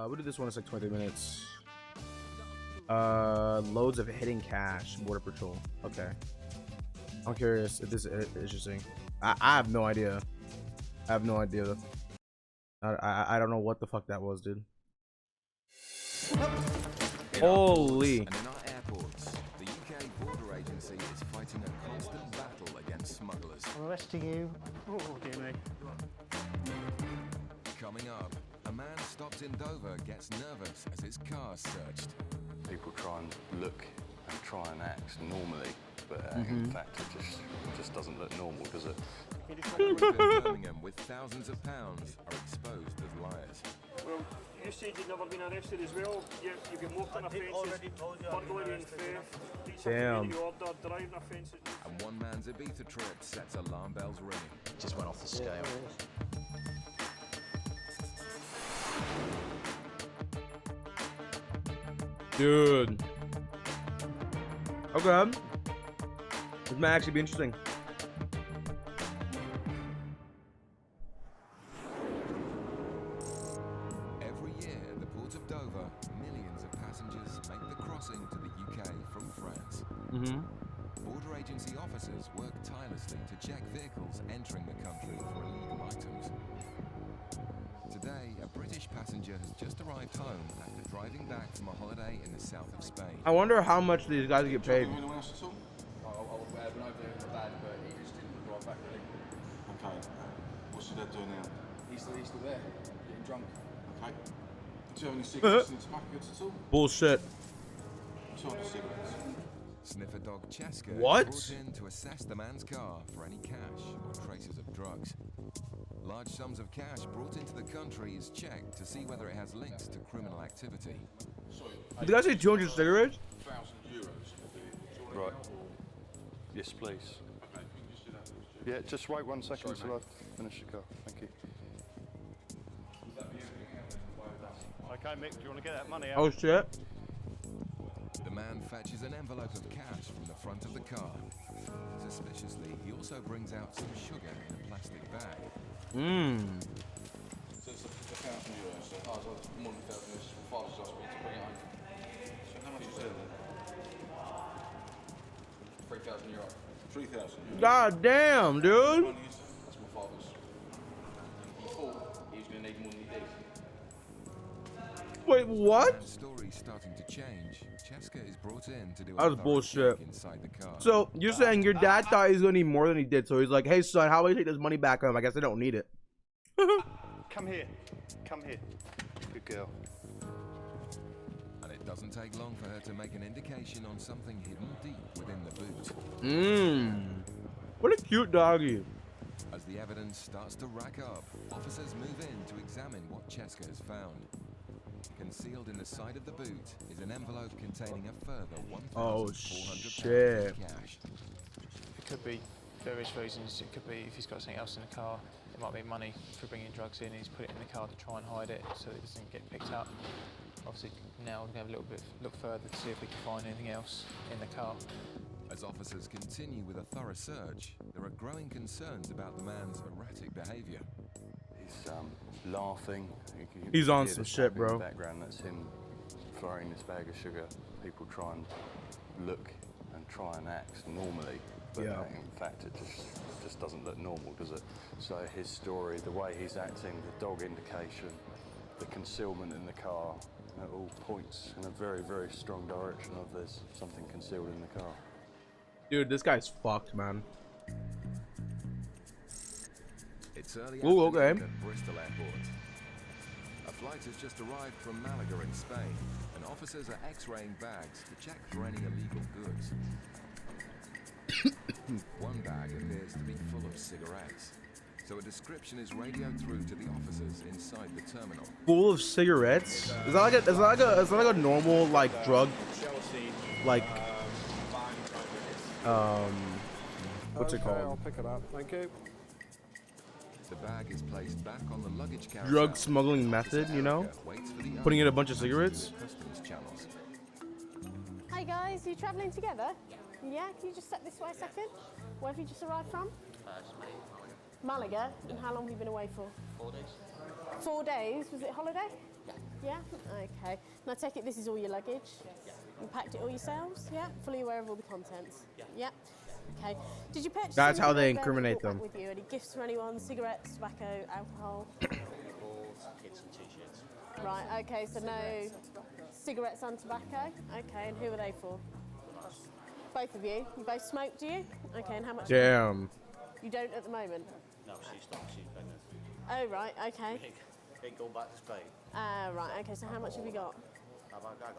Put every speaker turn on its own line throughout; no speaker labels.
We'll do this one. It's like 23 minutes. Loads of hidden cash. Border Patrol. Okay. I'm curious if this is interesting. I have no idea. I have no idea. I don't know what the fuck that was, dude. Holy.
And in our airports, the UK Border Agency is fighting a constant battle against smugglers.
I'm arresting you. Oh, dear me.
Coming up, a man stopped in Dover gets nervous as his car's searched.
People try and look and try and act normally, but in fact it just doesn't look normal, does it?
Smugglers in Birmingham with thousands of pounds are exposed as liars.
Well, you said you'd never been arrested as well. You've been motoring offences, burglary and theft,
Damn.
order, driving offences.
And one man's Ibiza trip sets alarm bells ringing.
Just went off the scale.
Dude. Okay. This might actually be interesting.
Every year, at the port of Dover, millions of passengers make the crossing to the UK from France. Border agency officers work tirelessly to check vehicles entering the country for illegal items. Today, a British passenger has just arrived home after driving back from a holiday in the south of Spain.
I wonder how much these guys get paid.
I went over there with the dad, but he just didn't drive back really.
Okay. What's your dad doing now?
He's still there, getting drunk.
Okay. Do you have any cigarettes in tobacco goods at all?
Bullshit.
200 cigarettes.
Sniffer dog Cheska
What?
is brought in to assess the man's car for any cash or traces of drugs. Large sums of cash brought into the country is checked to see whether it has links to criminal activity.
Did I say 200 cigarettes?
€1,000.
Right. Yes, please.
Okay, you can just do that.
Yeah, just wait 1 second till I finish the car. Thank you.
Okay, Mick, do you want to get that money out?
Oh shit.
The man fetches an envelope of cash from the front of the car. Suspiciously, he also brings out some sugar in a plastic bag.
So it's €1,000. So ours was more than 1,000. It's father's asked me to bring it home. So how much is that? €3,000. 3,000.
God damn, dude.
That's my father's. He thought he was going to need more than he did.
Wait, what?
The story's starting to change. Cheska is brought in to do
That was
a thorough
bullshit.
check inside the car.
So you're saying your dad thought he was gonna need more than he did, so he's like, "Hey son, how do I take this money back home? I guess I don't need it."
Come here. Come here.
Good girl.
And it doesn't take long for her to make an indication on something hidden deep within the boot.
What a cute doggy.
As the evidence starts to rack up, officers move in to examine what Cheska has found. Concealed in the side of the boot is an envelope containing a further £1,400 in cash.
It could be various reasons. It could be if he's got something else in the car. It might be money for bringing drugs in. He's put it in the car to try and hide it so it doesn't get picked up. Obviously, now we're going to have a little bit look further to see if we can find anything else in the car.
As officers continue with a thorough search, there are growing concerns about the man's erratic behaviour.
He's laughing.
He's on
hear
some
the
shit,
tapping in
bro.
the background, that's him throwing this bag of sugar. People try and look and try and act normally, but in fact it just doesn't look normal, does it? So his story, the way he's acting, the dog indication, the concealment in the car, it all points in a very, very strong direction of there's something concealed in the car.
Dude, this guy's fucked, man.
It's early
Ooh,
afternoon
okay.
at Bristol Airport. A flight has just arrived from Malaga in Spain, and officers are x-raying bags to check for any illegal goods. One bag appears to be full of cigarettes, so a description is radioed through to the officers inside the terminal.
Full of cigarettes? Is that like a normal like drug? Like what's it called?
I'll pick it up. Thank you.
The bag is placed back on the luggage carousel.
Drug smuggling method, you know? Putting in a bunch of cigarettes.
Customs channels.
Hi guys, are you travelling together? Yeah, can you just step this way a second? Where have you just arrived from? Malaga. And how long have you been away for? 4 days. 4 days? Was it holiday? Yeah? Okay. And I take it this is all your luggage? You packed it all yourselves? Yeah? Fully aware of all the contents? Yeah. Okay. Did you purchase
That's how they
anything over there that you
incriminate
brought
them.
back with you? Any gifts for anyone? Cigarettes, tobacco, alcohol?
Kids and t-shirts.
Right, okay, so no cigarettes and tobacco? Okay, and who are they for? Both of you? You both smoke, do you? Okay, and how much?
Damn.
You don't at the moment?
No, she's not. She's pregnant.
Oh, right, okay.
Ain't going back to Spain.
Right, okay, so how much have you got?
How about I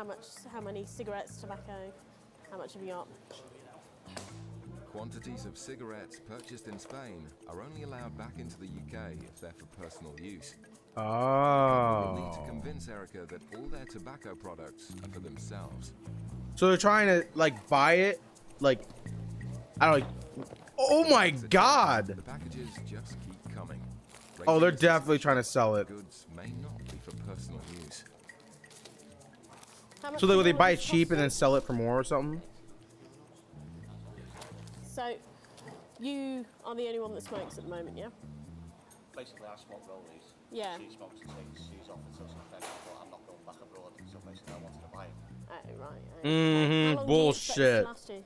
got?
How many cigarettes, tobacco? How much have you got?
Quantities of cigarettes purchased in Spain are only allowed back into the UK if they're for personal use. We'll need to
Oh.
convince Erica that all their tobacco products are for themselves.
So they're trying to like buy it, like I don't know. Oh my God.
The packages just keep coming.
Oh, they're
Rating
definitely trying to sell it.
goods may not be for personal use.
How much
So
do you
they
know
buy
what
it
this
cheap and then
costs
sell it for more or something?
So, you are the only one that smokes at the moment, yeah?
Basically, I smoke rollies.
Yeah.
She smokes and takes. She's offered us some pregnant, but I'm not going back abroad. So basically, I wanted to buy it.
Oh, right.
Mhm,
How long do you expect this to
bullshit.
last you?
6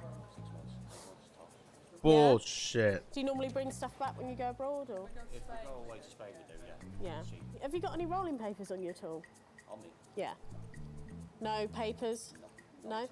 months. 8 months tops.
Bullshit.
Do you normally bring stuff back when you go abroad, or?
If we go away to Spain, we do, yeah.
Yeah.
Cheap.
Have you got any rolling papers on you at all?
On me.
Yeah. No papers? No?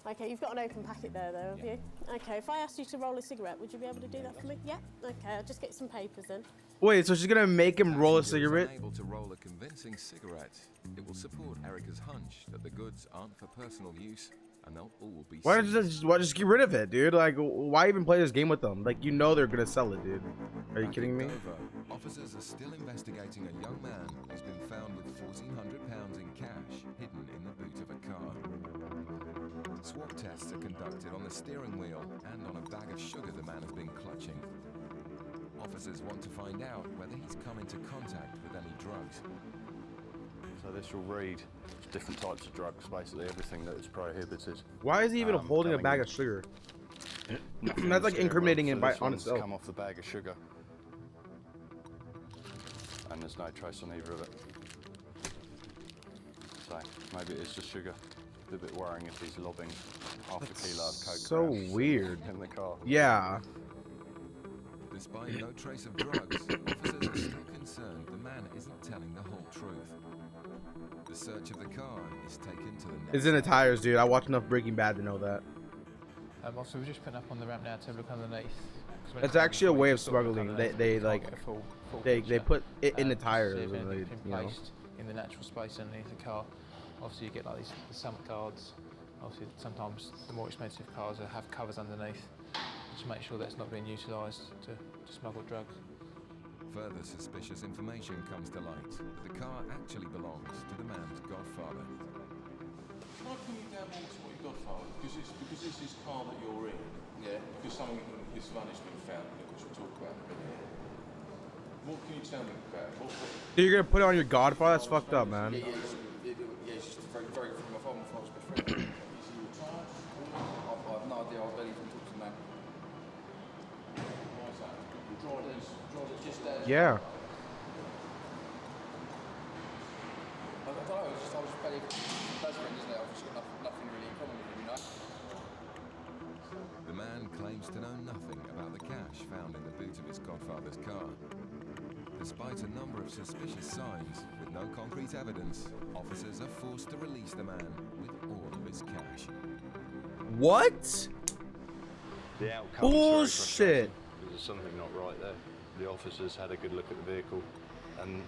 Okay, you've got an open packet there, though, have you? Okay, if I asked you to roll a cigarette, would you be able to do that for me? Yeah? Okay, I'll just get some papers then.
Wait, so she's gonna make him roll a
Passenger is
cigarette?
unable to roll a convincing cigarette. It will support Erica's hunch that the goods aren't for personal use and they'll all be
Why
seized.
just get rid of it, dude? Like, why even play this game with them? Like, you know they're gonna sell it, dude. Are you
Back
kidding
in
me?
Dover, officers are still investigating a young man who's been found with £1,400 in cash hidden in the boot of a car. Swab tests are conducted on the steering wheel and on a bag of sugar the man has been clutching. Officers want to find out whether he's come into contact with any drugs.
So this will read different types of drugs, basically everything that is prohibited.
Why is he even holding a
coming
bag
in.
of sugar?
Nothing on
That's
the
like
steering
incriminating
wheel,
him
so
by
this
on
one's
itself.
come off the bag of sugar. And there's no trace on either of it. So maybe it is just sugar. A bit worrying if he's lobbing half a kilo of coke
So
around
weird.
in the car.
Yeah.
Despite no trace of drugs, officers are still concerned the man isn't telling the whole truth. The search of the car is taken to the next
It's in the
step.
tires, dude. I watched enough Breaking Bad to know that.
Also, we're just putting up on the ramp now to have a look underneath. 'Cause when
It's
it's
actually a way of
sort look
smuggling.
underneath,
They
you can't
like
get a full
they
picture.
put it in the
See
tires.
if
And
anything's
they,
been
you know.
placed in the natural space underneath the car. Obviously, you get like these the sump cards. Obviously, sometimes the more expensive cars have covers underneath to make sure that it's not being utilised to smuggle drugs.
Further suspicious information comes to light that the car actually belongs to the man's godfather.
Can I pin you down more to what your godfather? Because this is car that you're in. Yeah. Because something in his van has been found, which we'll talk about in a minute. What can you tell me about it?
Dude, you're gonna put it on your Godfather? That's fucked up, man.
He's just very, very from my father's best friend. Is he retired? I've no idea. I barely even talked to the man. Why is that? Drive just
Yeah.
I don't know. I was barely best friend, isn't it? I've just got nothing really in common with him, you know.
The man claims to know nothing about the cash found in the boot of his godfather's car. Despite a number of suspicious signs, with no concrete evidence, officers are forced to release the man with all of his cash.
What?
The outcome
Bullshit.
There's something not right there. The officers had a good look at the vehicle, and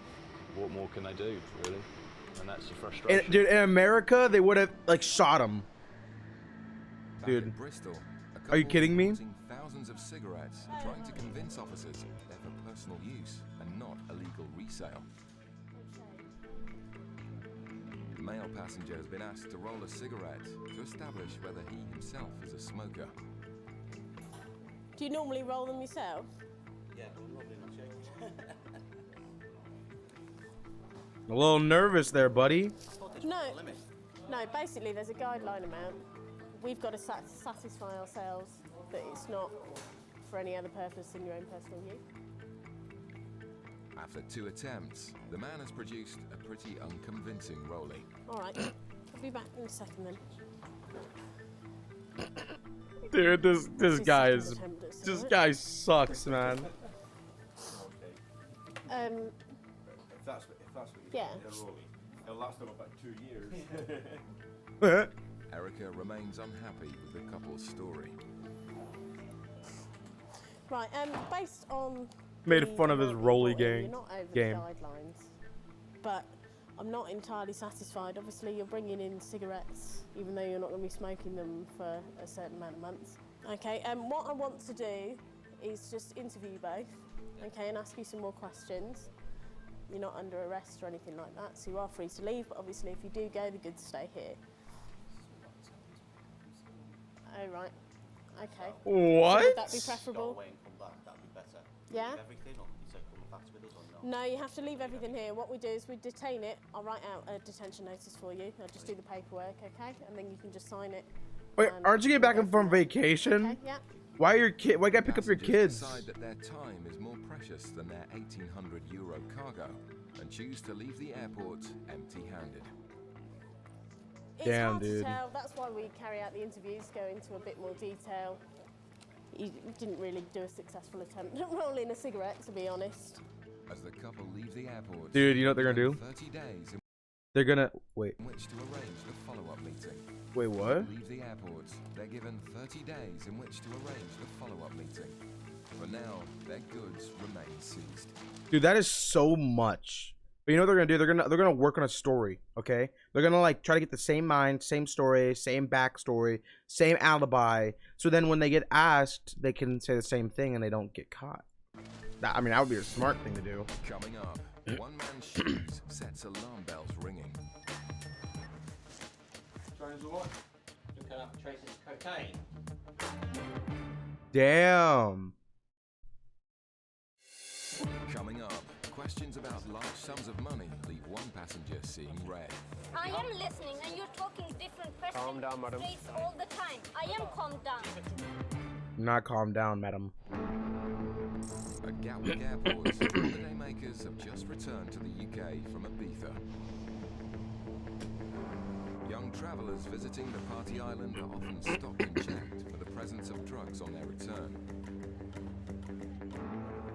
what more can they do, really? And that's the frustration.
Dude, in America, they would have like shot him.
Back
Dude.
in Bristol, a
Are you
couple
kidding me?
importing thousands of cigarettes are trying to convince officers they're for personal use and not illegal resale. The male passenger has been asked to roll a cigarette to establish whether he himself is a smoker.
Do you normally roll them yourself?
Yeah, but lovely, not shaking.
A little nervous there, buddy.
No. No, basically there's a guideline amount. We've got to satisfy ourselves that it's not for any other purpose than your own personal use.
After 2 attempts, the man has produced a pretty unconvincing rollie.
All right, I'll be back in a second then.
Dude, this guy sucks, man.
Um.
If that's what
Yeah.
a rollie, it'll last them about 2 years.
Erica remains unhappy with the couple's story.
Right. Based on
Made
the
fun of his
amount
rollie
you brought in,
gang
You're not over
game.
the guidelines, but I'm not entirely satisfied. Obviously, you're bringing in cigarettes, even though you're not going to be smoking them for a certain amount of months. Okay. What I want to do is just interview you both. Okay, and ask you some more questions. You're not under arrest or anything like that, so you are free to leave. But obviously, if you do go, the goods stay here. Oh right. Okay.
What?
So would that be preferable?
Go away and come back, that'd be better.
Yeah?
Leave everything, or you say come back with us or no?
No, you have to leave everything here. What we do is we detain it. I'll write out a detention notice for you. I'll just do the paperwork, okay? And then you can just sign it.
Wait, aren't you getting back from vacation?
Okay, yeah.
Why you gotta pick up your kids?
Decide that their time is more precious than their €1,800 cargo and choose to leave the airport empty-handed.
It's
Damn,
hard
dude.
to tell. That's why we carry out the interviews, go into a bit more detail. You didn't really do a successful attempt at rolling a cigarette, to be honest.
As the couple leave the airport,
Dude, you know what they're gonna do?
30 days in
They're gonna wait.
which to arrange the follow-up meeting.
Wait, what?
Leave the airport. They're given 30 days in which to arrange the follow-up meeting. For now, their goods remain seized.
Dude, that is so much. But you know what they're gonna do? They're gonna work on a story. Okay, they're gonna like try to get the same mind, same story, same backstory, same alibi. So then when they get asked, they can say the same thing and they don't get caught. I mean, that would be a smart thing to do.
Coming up, one man's shoes sets alarm bells ringing.
Trains all right.
Looking up traces of cocaine.
Damn.
Coming up, questions about large sums of money leave one passenger seeing red.
I am listening and you're talking different questions.
Calm down, madam.
Straight all the time. I am calmed down.
Not calm down, madam.
At Gatwick Airport, holiday makers have just returned to the UK from Ibiza. Young travellers visiting the party island are often stopped and checked for the presence of drugs on their return.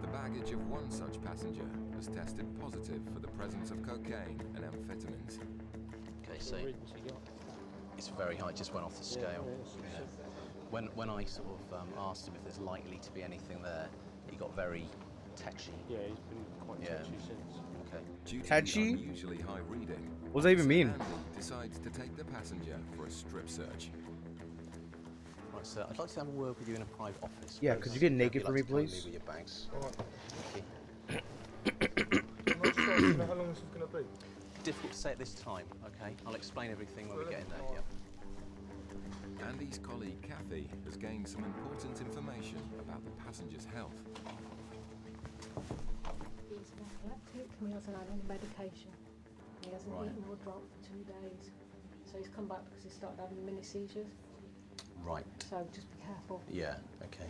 The baggage of one such passenger has tested positive for the presence of cocaine and amphetamines.
Okay, so it's very high, it just went off the scale. Yeah. When I sort of asked him if there's likely to be anything there, he got very tetchy.
Yeah, he's been quite tetchy since.
Okay.
Due to
Tetchy?
the unusually high reading,
What does that even mean?
Andy decides to take the passenger for a strip search.
Right, sir, I'd like to have a word with you in a private office.
Yeah,
please.
could you get
If
naked
you'd
for
like
me,
to come
please?
with your bags. Thank
I'm not sure. Do you know how long this is going to be?
you. Difficult to say at this time, okay? I'll explain everything when we get in there, yeah.
Andy's colleague Kathy has gained some important information about the passenger's health.
He's epileptic and he hasn't had any medication. He hasn't
Right.
eaten or drunk for 2 days. So he's come back because he started having mini seizures.
Right.
So just be careful.
Yeah, okay.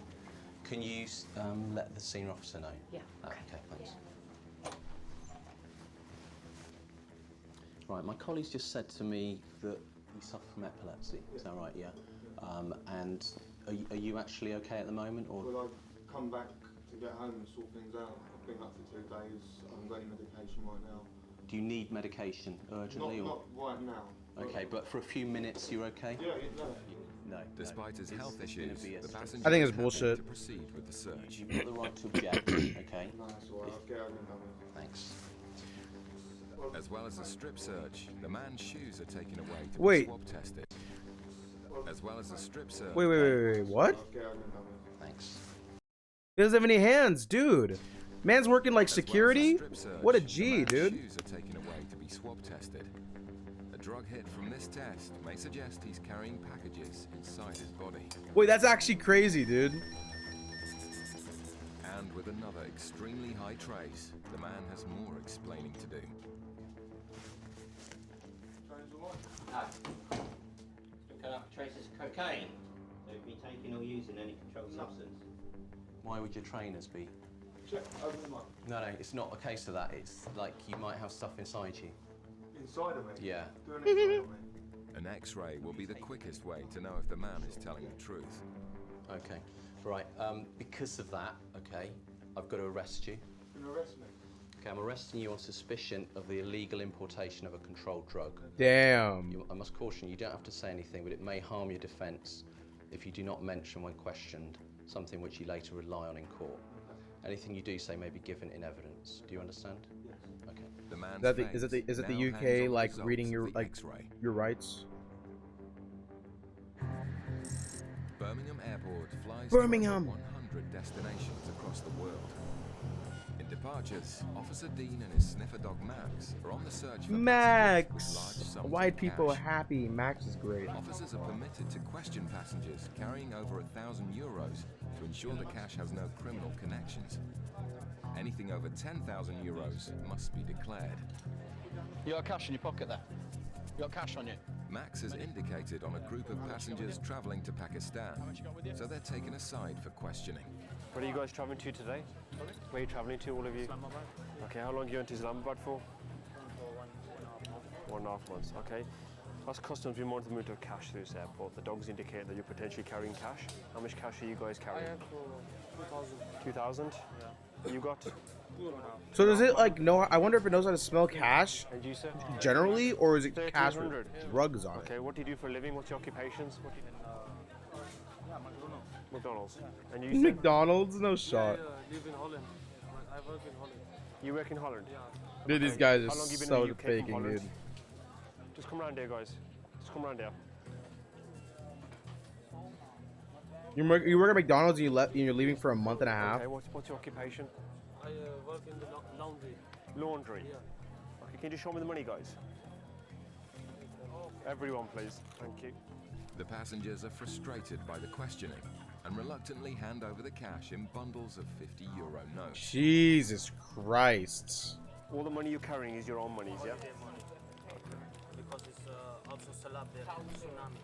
Can you let the senior officer know?
Yeah.
Okay, thanks. Right, my colleague's just said to me that you suffer from epilepsy. Is that right? Yeah. And are you actually okay at the moment, or?
Well, I've come back to get home and sort things out. I've been up for 2 days. I haven't got any medication right now.
Do you need medication urgently,
Not
or?
right now.
Okay, but for a few minutes, you're okay?
Yeah, no.
No.
Despite his health issues, the passenger
I think it's
is happy
bullshit.
to proceed with the search.
You've got the right to object, okay?
No, that's all right. I'll get home and have it.
Thanks.
As well as a strip search, the man's shoes are taken away to
Wait.
be swab tested. As well as a strip search.
Wait, what?
I'll get home and have it.
Thanks.
He doesn't have any hands, dude. Man's working like
As well as a
security?
strip search,
What a
the
G,
man's
dude.
Shoes are taken away to be swab tested. A drug hit from this test may suggest he's carrying packages inside his body.
Wait, that's actually crazy, dude.
And with another extremely high trace, the man has more explaining to do.
Trains all right.
No. Looking up traces of cocaine.
Don't be taking or using any controlled substance.
Why would your trainers be?
Check open them up.
No, it's not a case of that. It's like you might have stuff inside you.
Inside of me?
Yeah.
Do an X-ray on me.
An X-ray will be the quickest way to know if the man is telling the truth.
Okay. Right. Because of that, okay, I've got to arrest you.
You can arrest me.
Okay, I'm arresting you on suspicion of the illegal importation of a controlled drug.
Damn.
I must caution you, don't have to say anything, but it may harm your defence if you do not mention when questioned something which you later rely on in court. Anything you do say may be given in evidence. Do you understand?
Yes.
Okay.
The man's
Is it the
now
UK
hands on
like
results
reading
of
your
the X-ray.
your rights?
Birmingham Airport flies
Birmingham.
to over 100 destinations across the world. In departures, Officer Dean and his sniffer dog Max are on the search for passengers with large
Max.
sums
White
of
people are
cash.
happy. Max is great.
Officers are permitted to question passengers carrying over €1,000 to ensure the cash has no criminal connections. Anything over €10,000 must be declared.
You got cash in your pocket there? You got cash on you?
Max has indicated on a group of passengers travelling to Pakistan, so they're taken aside for questioning.
Where are you guys travelling to today? Where are you travelling to, all of you? Okay, how long are you going to Islamabad for? For 1.5 months, okay. As customs, we monitor the movement of cash through this airport. The dogs indicate that you're potentially carrying cash. How much cash are you guys carrying?
I have 2,000.
2,000? Yeah. You got?
So does it like know? I wonder if it knows how to smell cash
And you, sir?
generally, or is it cash with
1,300.
drugs on it?
Okay, what do you do for a living? What's your occupations? What do you... McDonald's. And you, sir?
McDonald's? No shot.
I live in Holland. I work in Holland.
You work in Holland?
Yeah.
Dude, these guys are
How long you been
so
in the UK from
faking,
Holland?
dude.
Just come around here, guys. Just come around here.
You work at McDonald's and you're leaving for a month and a half.
Okay, what's your occupation?
I work in the laundry.
Laundry?
Yeah.
Okay, can you just show me the money, guys? Everyone, please. Thank you.
The passengers are frustrated by the questioning and reluctantly hand over the cash in bundles of €50 notes.
Jesus Christ.
All the money you're carrying is your own monies, yeah?
Because it's also Salab there, tsunami.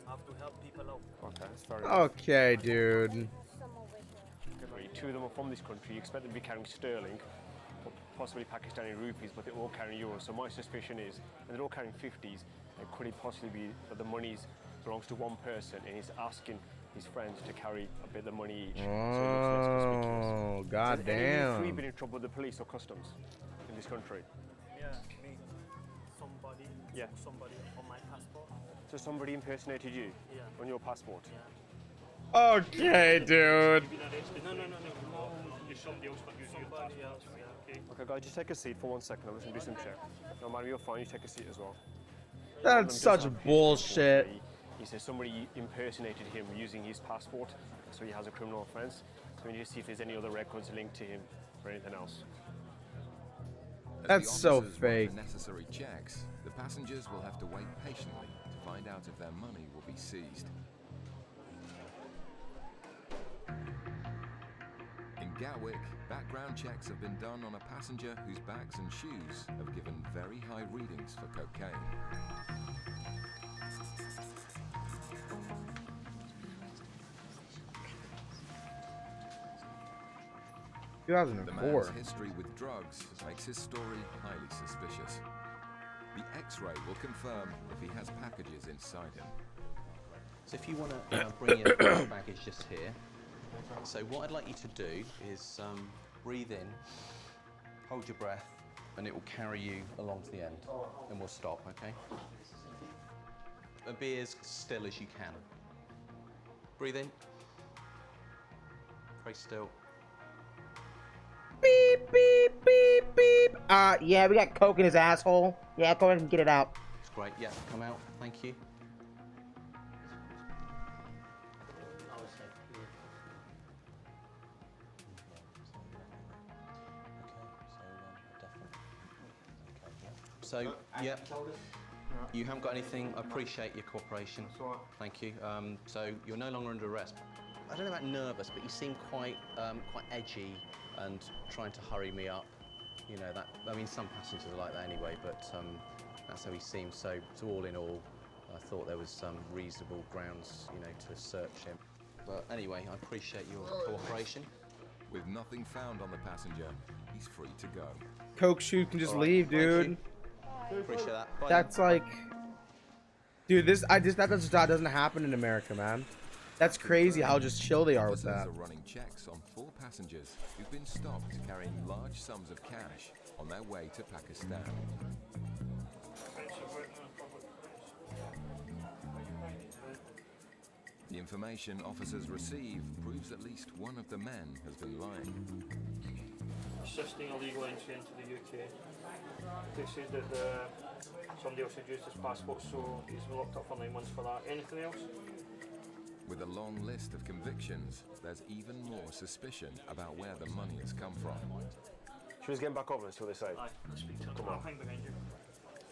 I have to help people out.
Okay, that's fair enough.
Okay, dude.
Right, 2 of them are from this country. You expect them to be carrying sterling, or possibly Pakistani rupees, but they're all carrying euros. So my suspicion is, and they're all carrying 50s, and could it possibly be that the money belongs to one person and he's asking his friends to carry a bit of money each?
Oh, god damn.
Have been in trouble with the police or customs in this country?
Yeah, me. Somebody took somebody on my passport.
So somebody impersonated you on your passport?
Okay, dude.
No. It's somebody else, but somebody else. Okay.
Okay, guys, just take a seat for 1 second. I'm just going to do some check. No matter, you're fine. You take a seat as well.
That's such bullshit.
He says somebody impersonated him using his passport, so he has a criminal offence. So we need to see if there's any other records linked to him or anything else.
That's so
As the officers run
fake.
the necessary checks, the passengers will have to wait patiently to find out if their money will be seized. In Gatwick, background checks have been done on a passenger whose bags and shoes have given very high readings for cocaine. The
2004.
man's history with drugs makes his story highly suspicious. The X-ray will confirm if he has packages inside him.
So if you want to bring your baggage just here. So what I'd like you to do is breathe in, hold your breath, and it will carry you along to the end. And we'll stop, okay? And be as still as you can. Breathe in. Very still.
Beep, beep, beep, beep. Yeah, we got coke in his asshole. Yeah, go ahead and get it out.
It's great. Yeah, come out. Thank you. So, yeah, you haven't got anything. I appreciate your cooperation. Thank you. So you're no longer under arrest. I don't know about nervous, but you seem quite edgy and trying to hurry me up. You know that. I mean, some passengers are like that anyway, but that's how he seems. So all in all, I thought there was some reasonable grounds, you know, to search him. But anyway, I appreciate your cooperation.
With nothing found on the passenger, he's free to go.
Coke shoot can just leave, dude.
Appreciate that. Bye
That's
then.
like, dude, that doesn't happen in America, man. That's crazy how just chill they are with
Officers
that.
are running checks on 4 passengers who've been stopped carrying large sums of cash on their way to Pakistan. The information officers receive proves at least one of the men has been lying.
Assisting illegal entry into the UK. They said that somebody else had used his passport, so he's been locked up for 9 months for that. Anything else?
With a long list of convictions, there's even more suspicion about where the money has come from.
Should we just get back over and see what they say?
Aye, speak to him. Come on. Hang behind you.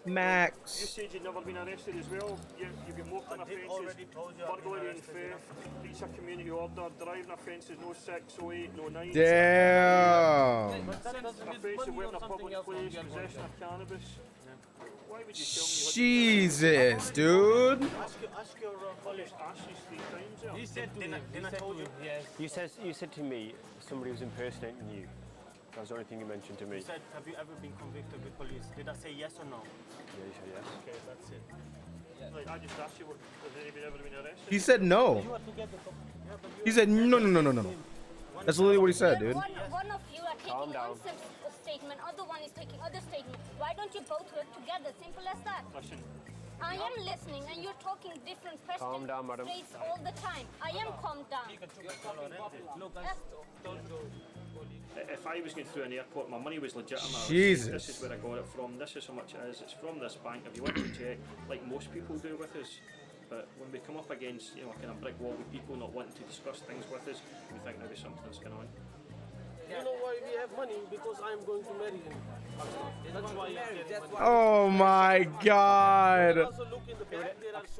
Max.
You said you'd never been arrested as well. You've been more than offences. Burglary and theft, breach of community order, driving offences, no 6, 08, no 9.
Damn.
Offensive wearing a public place, possession of cannabis. Why would you tell me what
Jesus, dude.
Ask your college Ashley's 3 times there.
He said to me, didn't I told you? Yes. You said to me somebody was impersonating you. That was the only thing you mentioned to me.
You said, have you ever been convicted with police? Did I say yes or no?
Yeah, you said yes.
Okay, that's it.
Like, I just asked you, has anybody ever been arrested?
He said no. He said no. That's literally what he said, dude.
One of you are taking one statement, other one is taking other statement. Why don't you both work together? Simple as that.
Listen.
I am listening and you're talking different questions.
Calm down, madam.
Straight all the time. I am calmed down.
If I was going through an airport, my money was legitimate.
Jesus.
This is where I got it from. This is how much it is. It's from this bank. If you want to check, like most people do with us. But when we come up against, a kind of brick wall with people not wanting to discuss things with us, we think maybe something's going on.
You know why we have money? Because I'm going to marry him. That's why
Oh my god.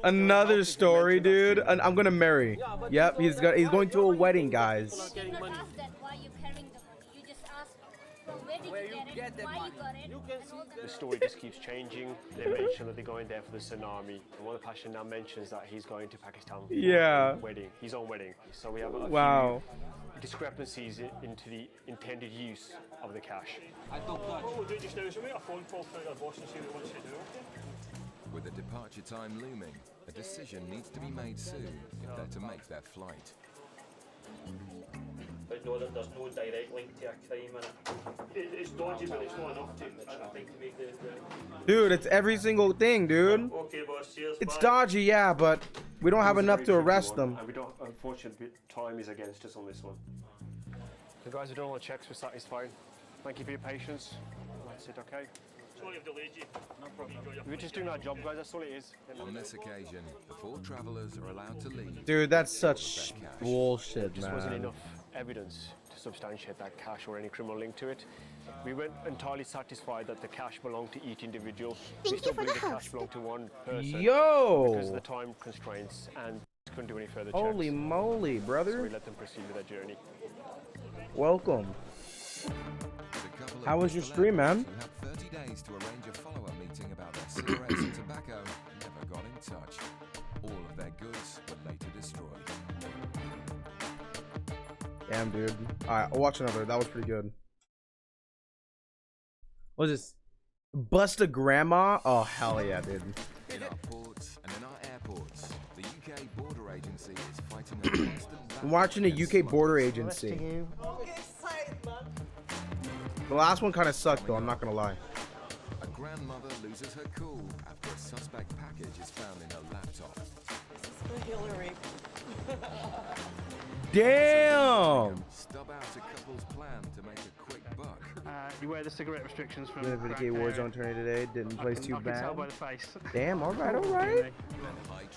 Another story, dude. I'm gonna marry. Yep, he's going to a wedding, guys.
You did not ask that why you're carrying the money. You just asked from where did you get it, why you got it, and all that.
The story just keeps changing. They mention that they're going there for the tsunami. And one of the passenger now mentions that he's going to Pakistan for his own wedding. So we have a few discrepancies into the intended use of the cash.
What we'll do just now is we'll make a phone call to their boss and see what he wants to do.
With the departure time looming, a decision needs to be made soon if they're to make their flight.
But no, there's no direct link to a crime in it. It's dodgy, but it's not enough to, I think, to make the...
Dude, it's every single thing, dude.
Okay, boss, cheers.
It's
bye.
dodgy, yeah, but we don't have enough to arrest them.
And we don't, unfortunately, time is against us on this one. So guys, we've done all the checks, we're satisfied. Thank you for your patience. That's it, okay?
Sorry I've delayed you. No problem.
We're just doing our job, guys, that's all it is.
On this occasion, the 4 travellers are allowed to leave.
Dude, that's such bullshit,
There just wasn't
man.
enough evidence to substantiate that cash or any criminal link to it. We weren't entirely satisfied that the cash belonged to each individual. We still believe the cash belonged to one person.
Yo!
Because of the time constraints and couldn't do any further checks.
Holy moly,
So
brother.
we let them proceed with their journey.
Welcome. How was your stream, man?
Who had 30 days to arrange a follow-up meeting about their cigarettes and tobacco never got in touch. All of their goods were later destroyed.
Damn, dude. Alright, I'll watch another. That was pretty good. What is this? Bust a grandma? Oh, hell yeah, dude.
In our ports and in our airports, the UK Border Agency is fighting a constant battle.
I'm watching a UK border agency. The last one kind of sucked, though, I'm not gonna lie.
A grandmother loses her cool after a suspect package is found in her laptop.
Hillary.
Damn!
Stub out a couple's plan to make a quick buck.
You wear the cigarette restrictions from
Vindicate Warzone tourney today. Didn't play too
I can
bad.
tell by the face.
Damn, alright.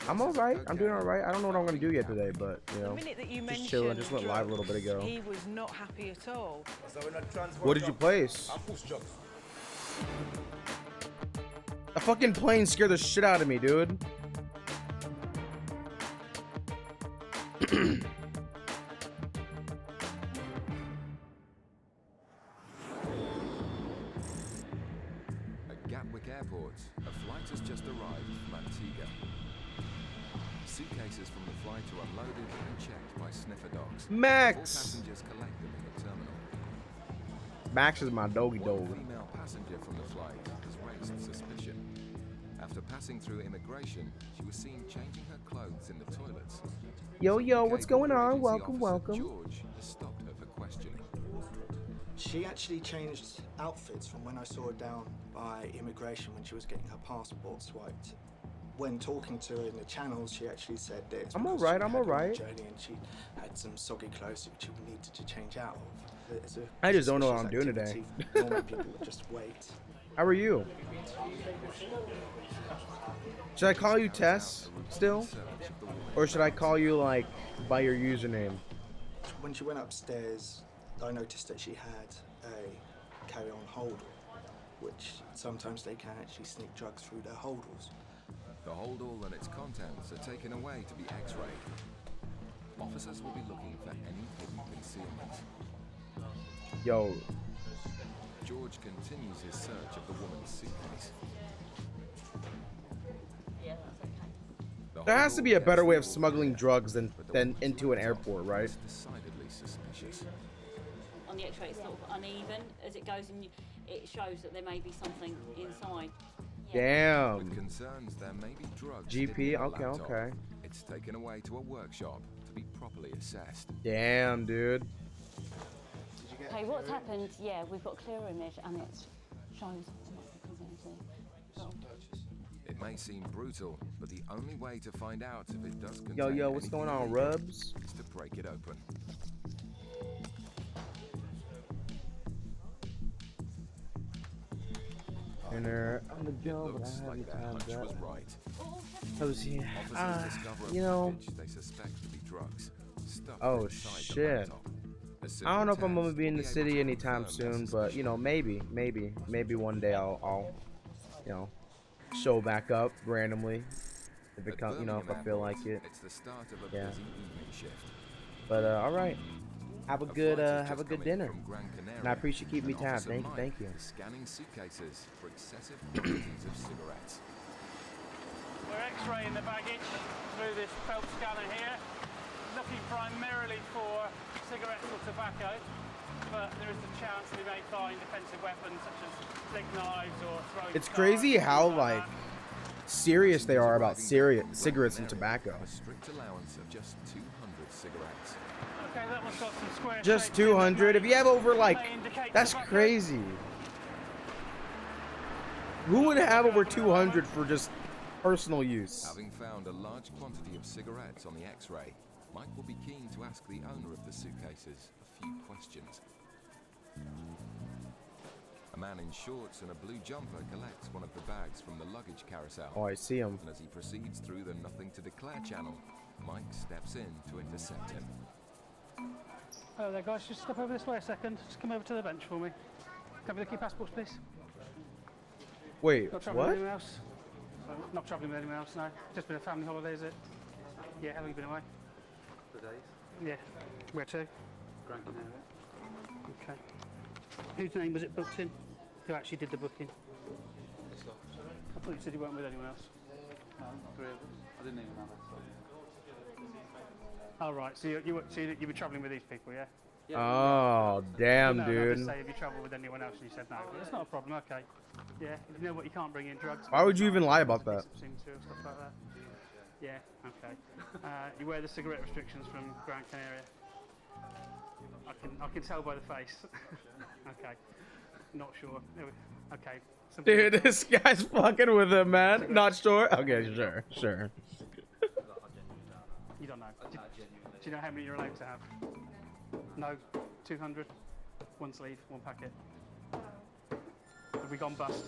I'm alright. I'm doing alright. I don't know what I'm gonna do yet today, but, you know.
The minute that you
Just
mentioned
chilling. Just went live a little bit ago.
he was not happy at all.
What did you place? A fucking plane scared the shit out of me, dude.
At Gatwick Airport, a flight has just arrived from Antigua. Suitcases from the flight are unloaded and checked by sniffer dogs.
Max!
All passengers collect them in the terminal.
Max is my doggy
One
dog.
female passenger from the flight has raised suspicion. After passing through immigration, she was seen changing her clothes in the toilets.
Yo, yo,
UK
what's going
Border
on?
Agency
Welcome,
officer
welcome.
George has stopped her for questioning.
She actually changed outfits from when I saw her down by immigration when she was getting her passport swiped. When talking to her in the channels, she actually said that it's
I'm
because
alright,
she
I'm
had a long
alright.
journey and she had some soggy clothes which she needed to change out of. It's a
I just don't know what I'm
suspicious
doing today.
activity. Normally people would just wait.
How are you? Should I call you Tess still? Or should I call you like by your username?
When she went upstairs, I noticed that she had a carry-on holdall, which sometimes they can actually sneak drugs through their holdalls.
The holdall and its contents are taken away to be x-rayed. Officers will be looking for any hidden concealment.
Yo.
George continues his search of the woman's suitcase.
There has to be a better way of smuggling drugs than into an airport, right?
Decidedly suspicious.
On the X-ray, it's sort of uneven as it goes, and it shows that there may be something inside.
Damn.
With concerns there may be drugs
GP,
hidden in the
okay,
laptop.
okay.
It's taken away to a workshop to be properly assessed.
Damn, dude.
Okay, what's happened? Yeah, we've got a clear image, and it shows.
It may seem brutal, but the only way to find out if it does contain
Yo, what's
anything
going on,
illegal
Rubs?
is to break it open.
Dinner on the go, but
Looks
I have
like
your
their
time
hunch
up.
was right.
Those, yeah.
Officers discover a
You know.
package they suspect to be drugs stuffed
Oh
inside the
shit.
laptop. A
I
simple
don't know if I'm gonna
test
be in
will
the
able
city
to
anytime
confirm
soon,
their
but you know, maybe one day I'll you know, show back up randomly if it comes, you know, if I feel like it.
It's the start of a
Yeah.
busy evening shift.
But all right. Have a good dinner.
From Gran Canaria,
And I appreciate you keeping me
and
tab.
Officer
Thank you.
Mike is scanning suitcases for excessive quantities of cigarettes.
We're X-raying the baggage through this felt scanner here, looking primarily for cigarettes or tobacco, but there is a chance we may find offensive weapons such as flick knives or throwing
It's
stars,
crazy how
things
like
that.
serious they are about cigarettes and tobacco.
A strict allowance of just 200 cigarettes.
Okay, that one's got some square
Just
shapes in it,
200. If you have over like,
may indicate
that's
tobacco.
crazy. Who would have over 200 for just personal use?
Having found a large quantity of cigarettes on the X-ray, Mike will be keen to ask the owner of the suitcases a few questions. A man in shorts and a blue jumper collects one of the bags from the luggage carousel.
Oh, I see him.
And as he proceeds through the nothing to declare channel, Mike steps in to intercept him.
Oh, there, guys, just step over this way a second. Just come over to the bench for me. Can we look at your passports, please?
Wait,
Not travelling
what?
with anyone else? So, not travelling with anyone else, no. Just been a family holiday, is it? Yeah, how long have you been away?
For days.
Yeah. Where to?
Gran Canaria.
Okay. Whose name was it booked in? Who actually did the booking? I thought you said you weren't with anyone else.
No, 3 of us. I didn't even know that.
Oh, right. So you were travelling with these people, yeah?
Oh, damn,
no,
dude.
No, just say if you travel with anyone else and you said no. But it's not a problem, okay. Yeah, you know what, you can't bring in drugs.
Why would you even lie about that?
Stuff like that. Yeah, okay. You wear the cigarette restrictions from Gran Canaria. I can tell by the face. Okay. Not sure. Okay.
Dude, this guy's fucking with him, man. Not sure? Okay, sure.
You don't know. Do you know how many you're allowed to have? No, 200. One sleeve, one packet. Have we gone bust?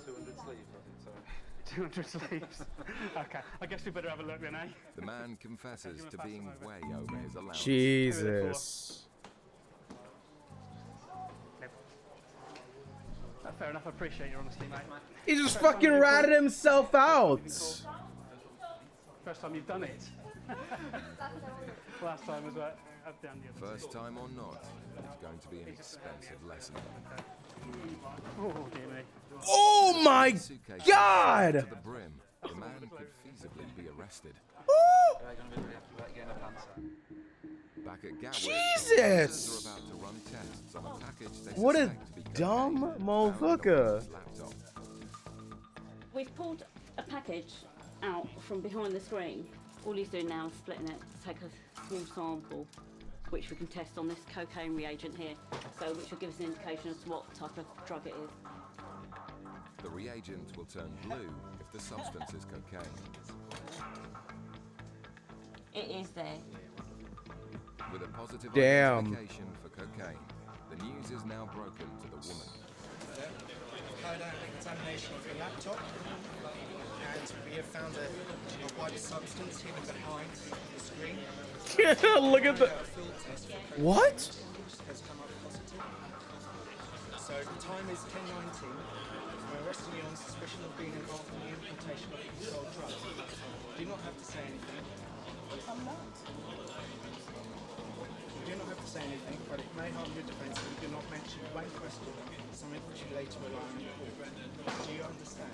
200 sleeves, I think, sorry.
200 sleeves. Okay, I guess we better have a look then, eh?
The man confesses to being way over his allowance.
Jesus.
Fair enough, I appreciate your honesty, mate.
He just fucking ratted himself out.
First time you've done it. Last time was at the other
First time or not, it's going to be an expensive lesson.
Oh, dear me.
Oh my
Suitcase
God!
to the brim. The man could feasibly be arrested. Back at Gatwick,
Jesus!
officers are about to run tests on a package they
What a
suspect to be
dumb
cocaine found
motherfucker.
on his laptop.
We've pulled a package out from behind the screen. All he's doing now is splitting it to take a small sample, which we can test on this cocaine reagent here, so which will give us an indication as to what type of drug it is.
The reagent will turn blue if the substance is cocaine.
It is there.
With a positive
Damn.
identification for cocaine, the news is now broken to the woman.
Carried out an examination of your laptop, and we have found a white substance hidden behind the screen.
Look at the. What?
Has come up positive. So the time is 10:19. We're arresting you on suspicion of being involved in the importation of controlled drugs. Do not have to say anything. I'm not. You do not have to say anything, but it may harm your defence if you do not mention one question, something which you later rely on in court. Do you understand?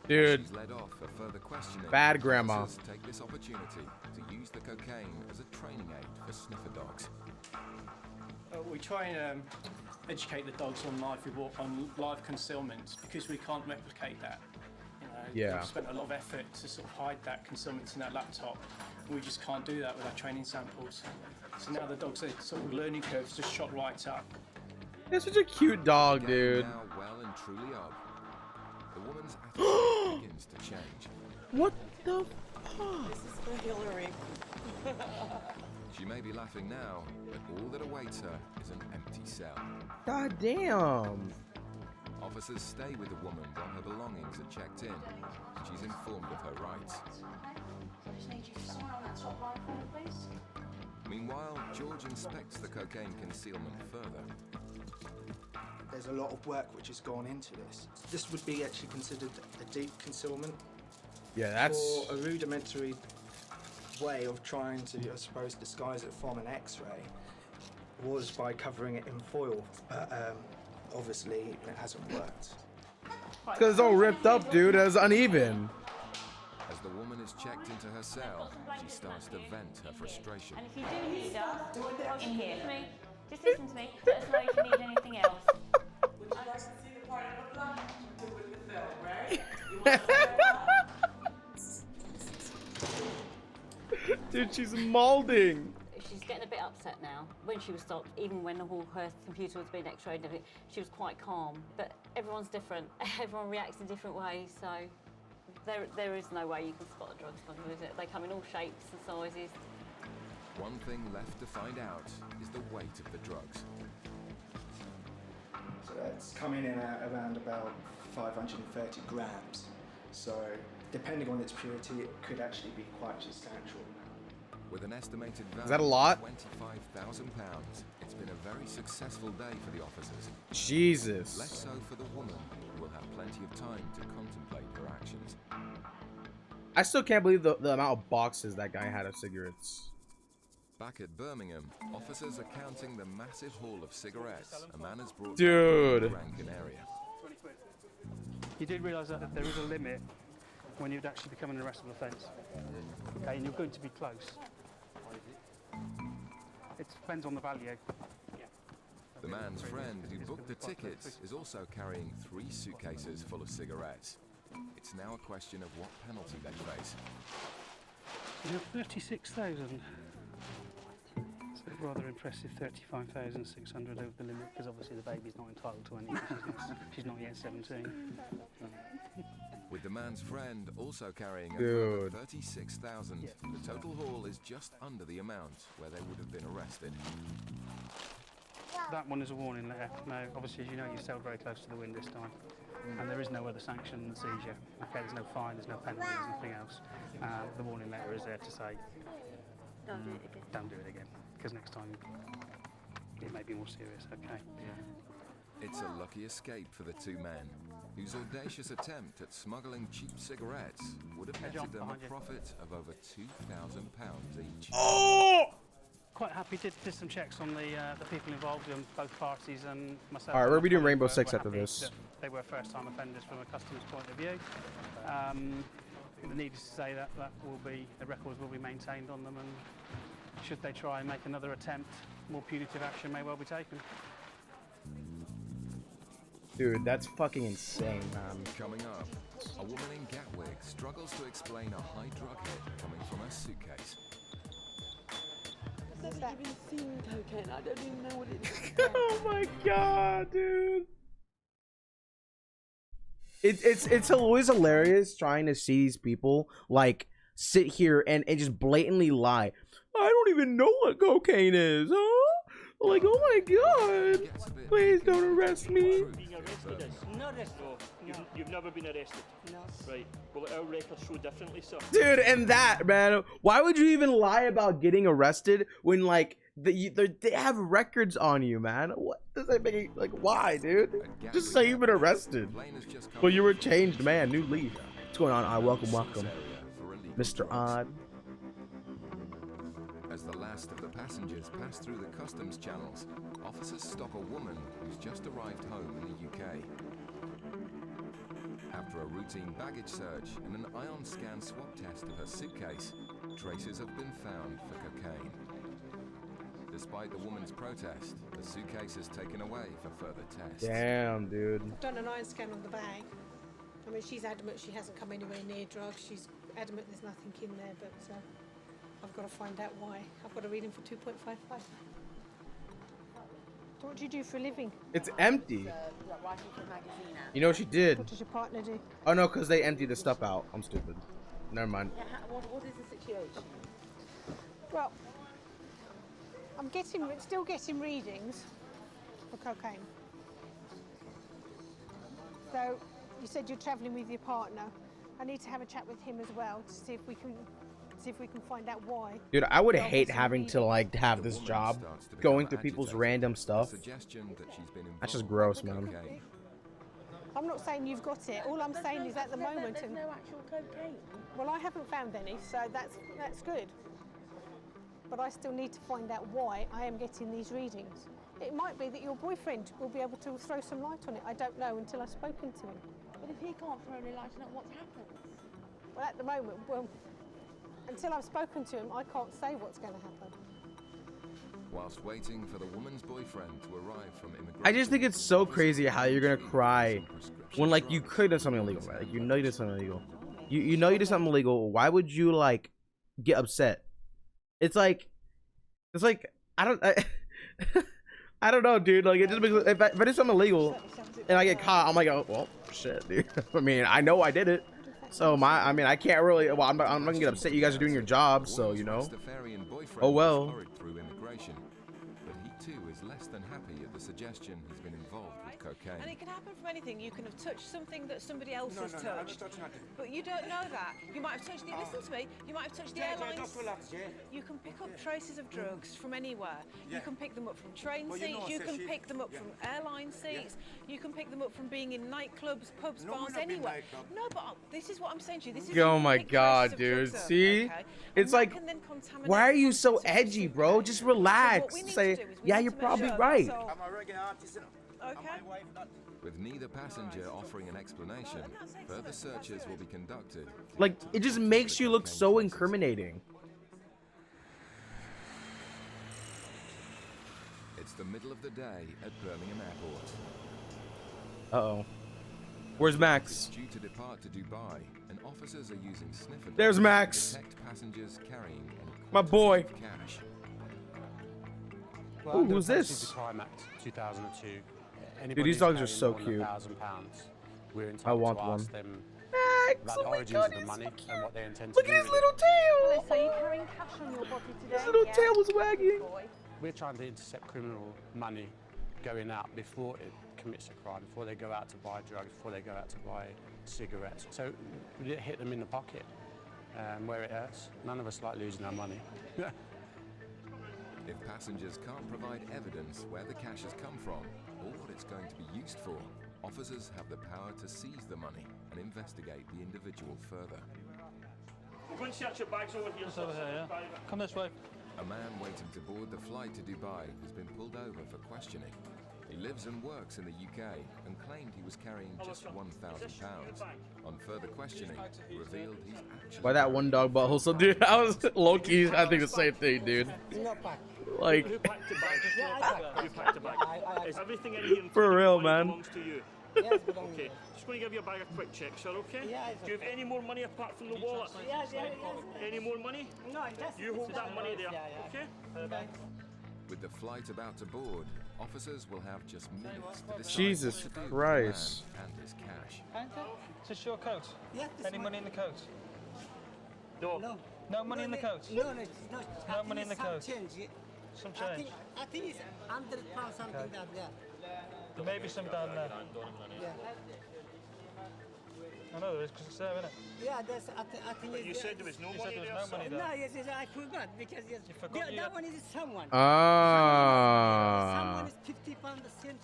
Dude.
She's led off for further questioning.
Bad grandma.
Officers take this opportunity to use the cocaine as a training aid for sniffer dogs.
We try and educate the dogs on live concealment because we can't replicate that.
Yeah.
We've spent a lot of effort to sort of hide that concealment in that laptop. We just can't do that with our training samples. So now the dogs are sort of learning curves just shot right up.
That's such a cute dog, dude.
Now well and truly up. The woman's attitude begins to change.
What the fuck?
This is for Hillary.
She may be laughing now, but all that awaits her is an empty cell.
God damn.
Officers stay with the woman while her belongings are checked in. She's informed of her rights.
I just need you to sign on that top right corner, please.
Meanwhile, George inspects the cocaine concealment further.
There's a lot of work which has gone into this. This would be actually considered a deep concealment.
Yeah, that's...
For a rudimentary way of trying to, I suppose, disguise it from an X-ray was by covering it in foil. Obviously, it hasn't worked.
Because it's all ripped up, dude. It's uneven.
As the woman is checked into her cell, she starts to vent her frustration.
And if you do need us, in here. Just listen to me. Let us know if you need anything else.
Would you like to see the part of the blood with the film, right? You want to
Dude, she's molding.
She's getting a bit upset now. When she was stopped, even when all her computer was being x-rayed and everything, she was quite calm. But everyone's different. Everyone reacts in different ways, so there is no way you can spot a drug smuggler, is it? They come in all shapes and sizes.
One thing left to find out is the weight of the drugs.
So that's coming in at around about 530 grams. So depending on its purity, it could actually be quite substantial.
With an estimated value
Is that a lot?
of £25,000, it's been a very successful day for the officers.
Jesus.
Less so for the woman, who will have plenty of time to contemplate her actions.
I still can't believe the amount of boxes that guy had of cigarettes.
Back at Birmingham, officers are counting the massive haul of cigarettes a man has brought
Dude.
from the Rankin area.
You did realise that there is a limit when you'd actually become an arrestable offence. Okay, and you're going to be close. It depends on the value.
The man's friend who booked the tickets is also carrying 3 suitcases full of cigarettes. It's now a question of what penalty they face.
You have 36,000. It's a rather impressive 35,600 over the limit, because obviously the baby's not entitled to any. She's not yet 17.
With the man's friend also carrying a
Dude.
36,000, the total haul is just under the amount where they would have been arrested.
That one is a warning letter. Now, obviously, as you know, you sailed very close to the wind this time, and there is no other sanction than seizure. Okay, there's no fine, there's no penalty, there's nothing else. The warning letter is there to say,
Don't do it again.
Don't do it again, because next time it may be more serious. Okay.
It's a lucky escape for the 2 men, whose audacious attempt at smuggling cheap cigarettes would have netted them a profit of over £2,000 each.
Oh!
Quite happy. Did some checks on the people involved in both parties and myself.
All right, we're gonna be doing
We're
Rainbow Six
happy
after this.
that they were first-time offenders from a customs point of view. Needless to say that the records will be maintained on them, and should they try and make another attempt, more punitive action may well be taken.
Dude, that's fucking insane, man.
Coming up, a woman in Gatwick struggles to explain a high drug hit coming from her suitcase.
I've never even seen cocaine. I don't even know what it is.
Oh my god, dude. It's always hilarious trying to see these people like sit here and just blatantly lie. I don't even know what cocaine is, huh? Like, oh my god, please don't arrest me.
Being arrested is not arrested. No, you've never been arrested.
No.
Right. Well, our records show differently, sir.
Dude, and that, man, why would you even lie about getting arrested when, like, they have records on you, man? What does that make? Like, why, dude? Just say you've been arrested. Well, you were a changed man, new leaf. What's going on? Welcome, Mr. Odd.
As the last of the passengers pass through the customs channels, officers stop a woman who's just arrived home in the UK. After a routine baggage search and an ion scan swab test of her suitcase, traces have been found for cocaine. Despite the woman's protest, the suitcase is taken away for further tests.
Damn, dude.
I've done an ion scan on the bag. I mean, she's adamant she hasn't come anywhere near drugs. She's adamant there's nothing in there, but I've got to find out why. I've got to read him for 2.55. So what do you do for a living?
It's empty.
Writing for a magazine now.
You know what she did?
What does your partner do?
Oh no, because they emptied the stuff out. I'm stupid. Never mind.
Yeah, what is the situation?
Well, I'm still getting readings for cocaine. So you said you're travelling with your partner. I need to have a chat with him as well to see if we can find out why.
Dude, I would hate having to like have this job, going through people's random stuff. That's just gross, man.
I'm not saying you've got it. All I'm saying is at the moment.
There's no actual cocaine.
Well, I haven't found any, so that's good. But I still need to find out why I am getting these readings. It might be that your boyfriend will be able to throw some light on it. I don't know until I've spoken to him.
But if he can't throw any light on it, what's happened?
Well, at the moment, until I've spoken to him, I can't say what's going to happen.
Whilst waiting for the woman's boyfriend to arrive from immigration.
I just think it's so crazy how you're gonna cry when like you could have something illegal, right? Like you know you did something illegal. You know you did something illegal. Why would you like get upset? It's like I don't know, dude. Like it just makes, if I did something illegal and I get caught, I'm like, oh well, shit, dude. I mean, I know I did it. So I can't really. Well, I'm not gonna get upset. You guys are doing your job, so you know. Oh well.
But he too is less than happy at the suggestion he's been involved with cocaine.
And it can happen from anything. You can have touched something that somebody else has touched.
I'm not touching anything.
But you don't know that. You might have touched the. Listen to me. You might have touched the airlines.
Just relax, yeah.
You can pick up traces of drugs from anywhere.
Yeah.
You can pick them up from train
Well, you know,
seats. You can
Sashi,
pick them up from airline seats. You can pick them up from being in nightclubs, pubs,
No,
bars,
we're not in
anywhere.
nightclub.
No, but this is what I'm saying to you. This is.
Oh
you
my
pick
god,
traces of
dude.
drugs up,
See?
okay?
It's
And
like,
that can then contaminate
why are you
the
so
contents of
edgy,
your
bro?
suitcase.
Just
So what
relax.
we need to
Say,
do is we
yeah,
need
you're
to make
probably
sure
right.
that's all-
I'm a reggae artist, you know.
Okay.
My wife, not...
With neither passenger offering an explanation, further searches will be conducted.
Like, it just makes you look so incriminating.
It's the middle of the day at Birmingham Airport.
Uh-oh. Where's Max?
Due to depart to Dubai, and officers are using sniffer
There's
dogs
Max.
to detect passengers carrying
My boy.
cash.
Ooh, who's this?
Crime Act 2002.
Dude, these dogs are so cute.
We're
I want one.
ask them
Max,
about
oh
the
my
origins
God,
of the
he's
money
so
and what they intend
Look
to
at
do
his
with
little tail.
So you're carrying cash on your body today?
His little tail was wagging.
it. We're trying to intercept criminal money going out before it commits a crime, before they go out to buy drugs, before they go out to buy cigarettes. So we hit them in the pocket where it hurts. None of us like losing our money.
If passengers can't provide evidence where the cash has come from or what it's going to be used for, officers have the power to seize the money and investigate the individual further.
We're going to search your bags over here.
Over here, yeah. Come this way.
A man waiting to board the flight to Dubai has been pulled over for questioning. He lives and works in the UK and claimed he was carrying just £1,000. On further questioning, he revealed he's actually...
Why that one dog butthole? So, dude, I was low-key, I think the same thing, dude. Like,
Who packed the bag? You packed the bag. Is everything in here
for real,
money
man.
belongs to you? Okay, just going to give you a bag of quick check, sir, okay? Do you have any more money apart from the wallet? Any more money? No, you hold that money there, okay?
With the flight about to board, officers will have just minutes to decide
Jesus
what to do with
Christ.
the man and his cash.
Is this your coat?
Yeah.
Any money in the coat?
No.
No money in the coat?
No, it's not.
No money in the coat?
Change.
Some change?
I think it's £100 something like that, yeah.
There may be some down there.
Yeah.
I know there is, because it's there, isn't it?
Yeah, that's, I think
But you said there was no money there,
no money there.
No, yes, I forgot, because yes, that one is someone.
Ah.
Someone is £50, the cent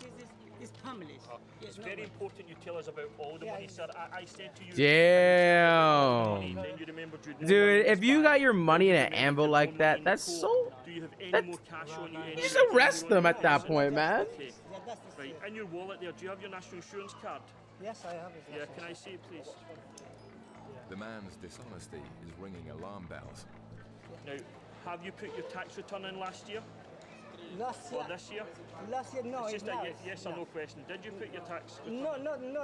is family.
It's very important you tell us about all the money, sir. I said to you...
Damn.
Then you remembered you'd no
Dude,
money
if you got your money in an envelope like that, that's so...
Do you have any more cash on you?
You just arrest them at that point, man.
Okay. Right, in your wallet there, do you have your national insurance card?
Yes, I have it.
Yeah, can I see it, please?
The man's dishonesty is ringing alarm bells.
Now, have you put your tax return in last year?
Last year?
Or this year?
Last year, no.
It's just
now.
a yes or no question. Did you put your tax return?
No,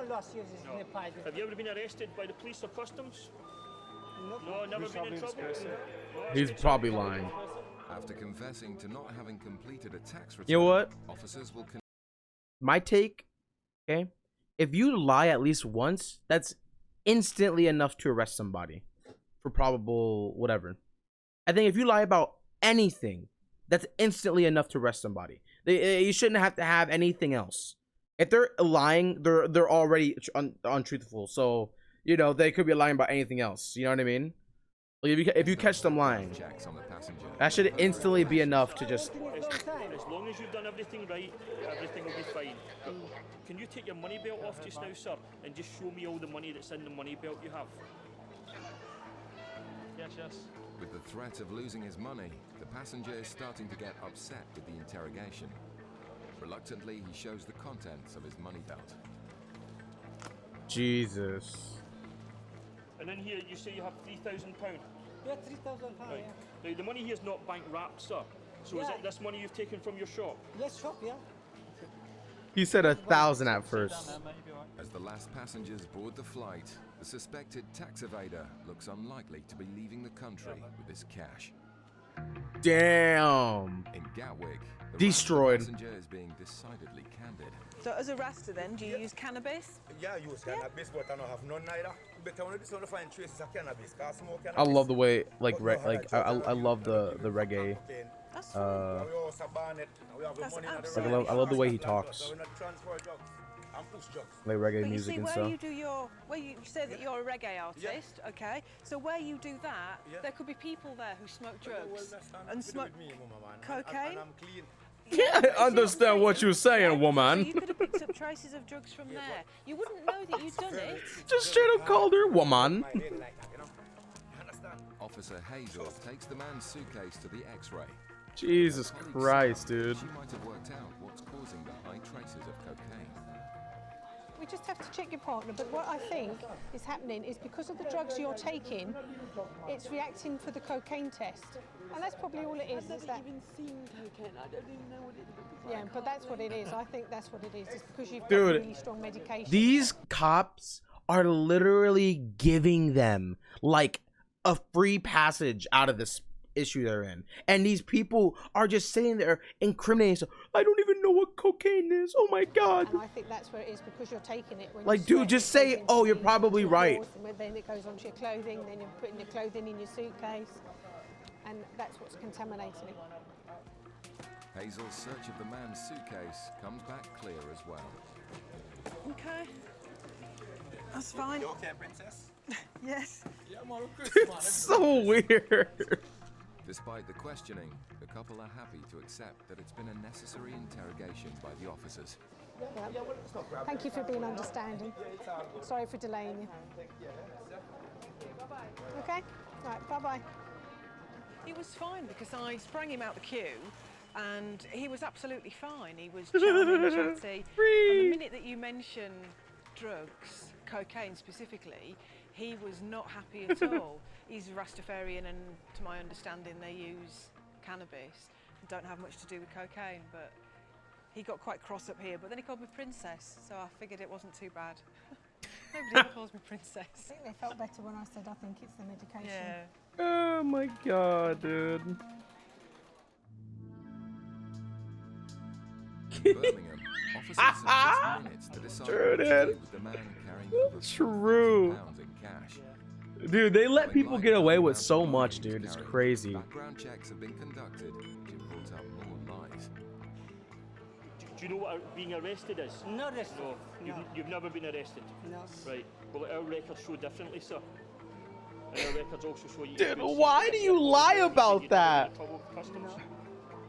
last year is
No.
in the
Have you ever been arrested by the police or customs?
Nope.
No, never been in trouble?
He's probably lying.
After confessing to not having completed a tax return,
You know what?
officers will...
My take, okay? If you lie at least once, that's instantly enough to arrest somebody for probable whatever. I think if you lie about anything, that's instantly enough to arrest somebody. You shouldn't have to have anything else. If they're lying, they're already untruthful. So, you know, they could be lying about anything else. You know what I mean? Like if you catch them lying, that should instantly be enough to just...
As long as you've done everything right, everything will be fine. But can you take your money belt off just now, sir, and just show me all the money that's in the money belt you have?
Yes.
With the threat of losing his money, the passenger is starting to get upset with the interrogation. Reluctantly, he shows the contents of his money belt.
Jesus.
And in here, you say you have £3,000.
Yeah, £3,000,
Right. Now, the money here is not bank wrapped, sir. So is it this money you've taken from your shop?
Yes, shop, yeah.
He said 1,000 at first.
As the last passengers board the flight, the suspected tax evader looks unlikely to be leaving the country with his cash.
Damn.
In Gatwick, the
Destroyed.
passenger is being decidedly candid.
So as a rasta then, do you use cannabis?
Yeah, I use cannabis, but I don't have none neither. Better when you find traces of cannabis, because I smoke
I
cannabis.
love the way I love the reggae.
That's
we also ban it. We have the money in the
Like I love the way he talks.
So we not transfer drugs and push drugs.
Like reggae
But you
music
see,
and
where
stuff.
you do your, where you say that you're a reggae artist, okay? So where you do that, there could be people there who smoke drugs and smoke cocaine.
And I'm clean.
Yeah, I understand what you're saying,
So
woman.
you could have picked up traces of drugs from there. You wouldn't know that you'd done it.
Just straight up called her woman.
Officer Hazel takes the man's suitcase to the X-ray.
Jesus Christ, dude.
She might have worked out what's causing the high traces of cocaine.
We just have to check your partner, but what I think is happening is because of the drugs you're taking, it's reacting for the cocaine test. And that's probably all it is.
I've never even seen cocaine. I don't even know what it is.
Yeah, but that's what it is. I think that's what it is. It's because you've got
Dude,
really strong medication.
These cops are literally giving them like a free passage out of this issue they're in, and these people are just sitting there incriminating. So I don't even know what cocaine is. Oh my god!
And I think that's where it is because you're taking it. When
Like,
you
dude,
sweat,
just
it goes
say,
into
"Oh, you're
your
probably right."
pores, and then it goes onto your clothing. Then you're putting your clothing in your suitcase, and that's what's contaminating it.
Hazel's search of the man's suitcase comes back clear as well.
Okay. That's fine.
You okay, princess?
Yes.
Yeah, Merry
It's
Christmas.
so weird.
Despite the questioning, the couple are happy to accept that it's been a necessary interrogation by the officers.
Yeah. Thank you for being understanding. Sorry for delaying you. Okay. Right. Bye bye.
It was fine because I sprang him out the queue And he was absolutely fine. He was charming, chatty. And the minute that you mention drugs, cocaine specifically, he was not happy at all. He's Rastafarian, and to my understanding, they use cannabis and don't have much to do with cocaine. But he got quite cross up here. But then he called me princess, so I figured it wasn't too bad. Nobody ever calls me princess.
I think they felt better when I said I think it's the medication.
Yeah.
Oh my god, dude.
Birmingham, officers have just minutes to decide
True,
what to
dude.
do with the man carrying over
True.
£4,000 in cash.
Dude, they let people get away with so much, dude. It's crazy.
Background checks have been conducted to brought up more lies.
Do you know what being arrested is?
Not arrested.
No. You've never been arrested?
No.
Right. Well, our records show differently, sir. And our records also show you...
Dude, why do you lie about that?
Customs.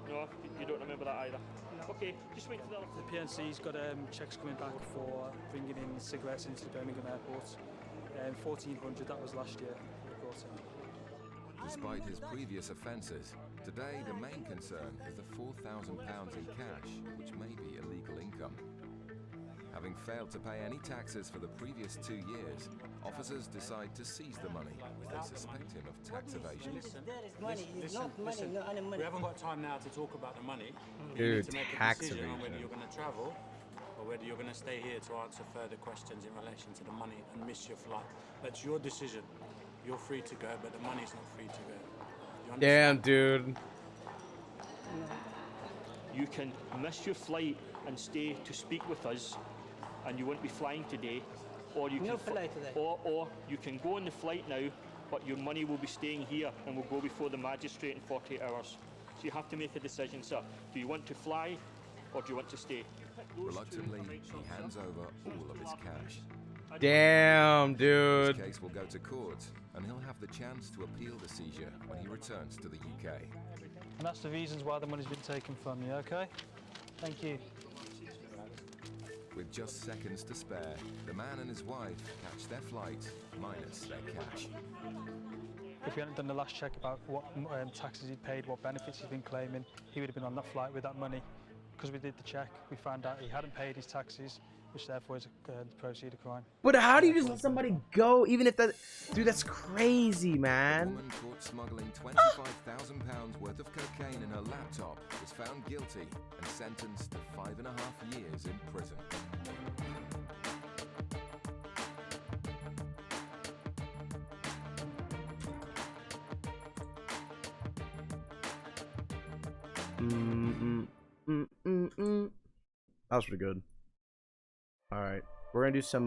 No, you don't remember that either. Okay, just wait for the other.
The PNC's got checks coming back for bringing in cigarettes into the Birmingham airport. 1,400, that was last year.
Despite his previous offences, today the main concern is the £4,000 in cash, which may be illegal income. Having failed to pay any taxes for the previous 2 years, officers decide to seize the money as they suspect him of tax evasion.
There is money. It's not money, no any money.
We haven't got time now to talk about the money.
Dude,
you need to make a
tax
decision on whether
evasion.
you're going to travel or whether you're going to stay here to answer further questions in relation to the money and miss your flight. That's your decision. You're free to go, but the money's not free to go. You
Damn,
understand?
dude.
You can miss your flight and stay to speak with us, and you won't be flying today, or you
No
can
flight today.
or you can go on the flight now, but your money will be staying here and will go before the magistrate in 48 hours. So you have to make a decision, sir. Do you want to fly, or do you want to stay?
Reluctantly, he hands over all of his cash.
Damn, dude.
His case will go to court, and he'll have the chance to appeal the seizure when he returns to the UK.
And that's the reasons why the money's been taken from you, okay? Thank you.
With just seconds to spare, the man and his wife catch their flight, minus their cash.
If we hadn't done the last check about what taxes he'd paid, what benefits he'd been claiming, he would have been on that flight with that money. Because we did the check, we found out he hadn't paid his taxes, which therefore is the proceed of crime.
But how do you just let somebody go, even if that... Dude, that's crazy,
A
man.
woman caught smuggling £25,000 worth of cocaine in her laptop was found guilty and sentenced to 5.5 years in prison.
That was pretty good. All right, we're gonna do some